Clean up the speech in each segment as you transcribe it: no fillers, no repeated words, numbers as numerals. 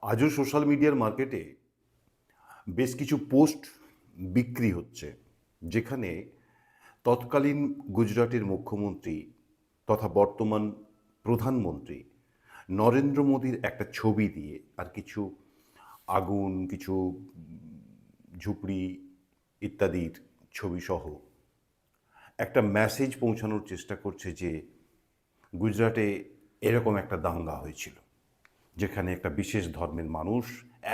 আজও সোশ্যাল মিডিয়ার মার্কেটে বেশ কিছু পোস্ট বিক্রি হচ্ছে, যেখানে তৎকালীন গুজরাটের মুখ্যমন্ত্রী তথা বর্তমান প্রধানমন্ত্রী নরেন্দ্র মোদীর একটা ছবি দিয়ে আর কিছু আগুন, কিছু ঝুপড়ি ইত্যাদির ছবিসহ একটা মেসেজ পৌঁছানোর চেষ্টা করছে যে গুজরাটে এরকম একটা দাঙ্গা হয়েছিল, যেখানে একটা বিশেষ ধর্মের মানুষ,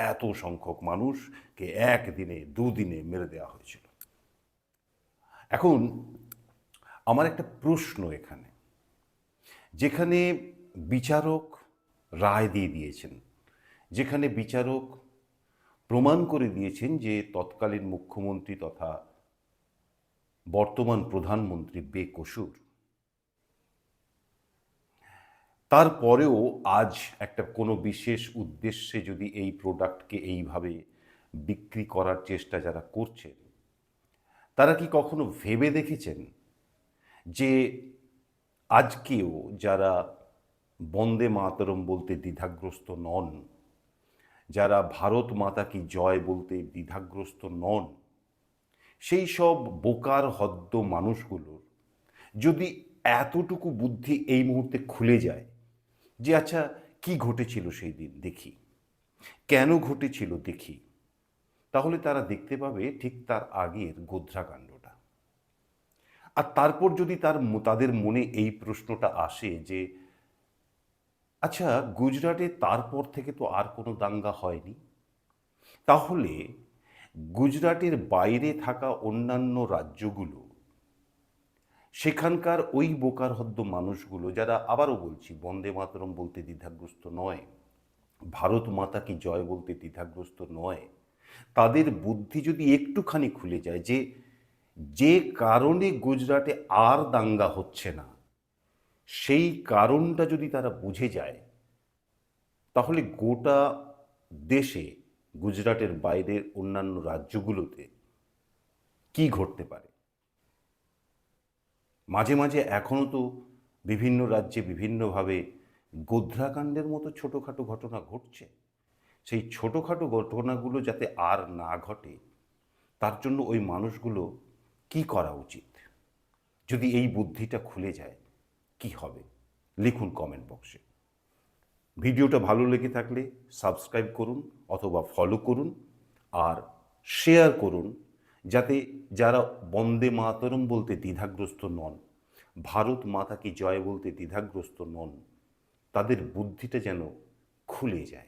এত সংখ্যক মানুষকে একদিনে দুদিনে মেরে দেওয়া হয়েছিল। এখন আমার একটা প্রশ্ন এখানে, যেখানে বিচারক রায় দিয়ে দিয়েছেন, যেখানে বিচারক প্রমাণ করে দিয়েছেন যে তৎকালীন মুখ্যমন্ত্রী তথা বর্তমান প্রধানমন্ত্রী বেকসুর, তারপরেও আজ একটা কোনো বিশেষ উদ্দেশ্যে যদি এই প্রোডাক্টকে এইভাবে বিক্রি করার চেষ্টা যারা করছেন, তারা কি কখনো ভেবে দেখেছেন যে আজকেও যারা বন্দে মাতরম বলতে দ্বিধাগ্রস্ত নন, যারা ভারত মাতা কি জয় বলতে দ্বিধাগ্রস্ত নন, সেই সব বোকার হদ্দ মানুষগুলোর যদি এতটুকু বুদ্ধি এই মুহূর্তে খুলে যায় যে আচ্ছা, কি ঘটেছিল সেই দিন দেখি, কেন ঘটেছিল দেখি, তাহলে তারা দেখতে পাবে ঠিক তার আগের গোধ্রাকাণ্ডটা। আর তারপর যদি তাদের মনে এই প্রশ্নটা আসে যে আচ্ছা, গুজরাটে তারপর থেকে তো আর কোনো দাঙ্গা হয়নি, তাহলে গুজরাটের বাইরে থাকা অন্যান্য রাজ্যগুলো, সেখানকার ওই বোকার হদ্দ মানুষগুলো যারা, আবারও বলছি, বন্দে মাতরম বলতে দ্বিধাগ্রস্ত নয়, ভারত মাতা কি জয় বলতে দ্বিধাগ্রস্ত নয়, তাদের বুদ্ধি যদি একটুখানি খুলে যায় যে যে কারণে গুজরাটে আর দাঙ্গা হচ্ছে না, সেই কারণটা যদি তারা বুঝে যায়, তাহলে গোটা দেশে, গুজরাটের বাইরের অন্যান্য রাজ্যগুলোতে কি ঘটতে পারে। মাঝে মাঝে এখনও তো বিভিন্ন রাজ্যে বিভিন্নভাবে গোধ্রাকাণ্ডের মতো ছোটোখাটো ঘটনা ঘটছে। সেই ছোটোখাটো ঘটনাগুলো যাতে আর না ঘটে, তার জন্য ওই মানুষগুলো কি করা উচিত? যদি এই বুদ্ধিটা খুলে যায়, কি হবে? লিখুন কমেন্ট বক্সে। ভিডিওটা ভালো লেগে থাকলে সাবস্ক্রাইব করুন অথবা ফলো করুন, আর শেয়ার করুন, যাতে যারা বন্দে মাতরম বলতে দ্বিধাগ্রস্ত নন, ভারত মাতা কি জয় বলতে দ্বিধাগ্রস্ত নন, তাদের বুদ্ধিটা যেন খুলে যায়।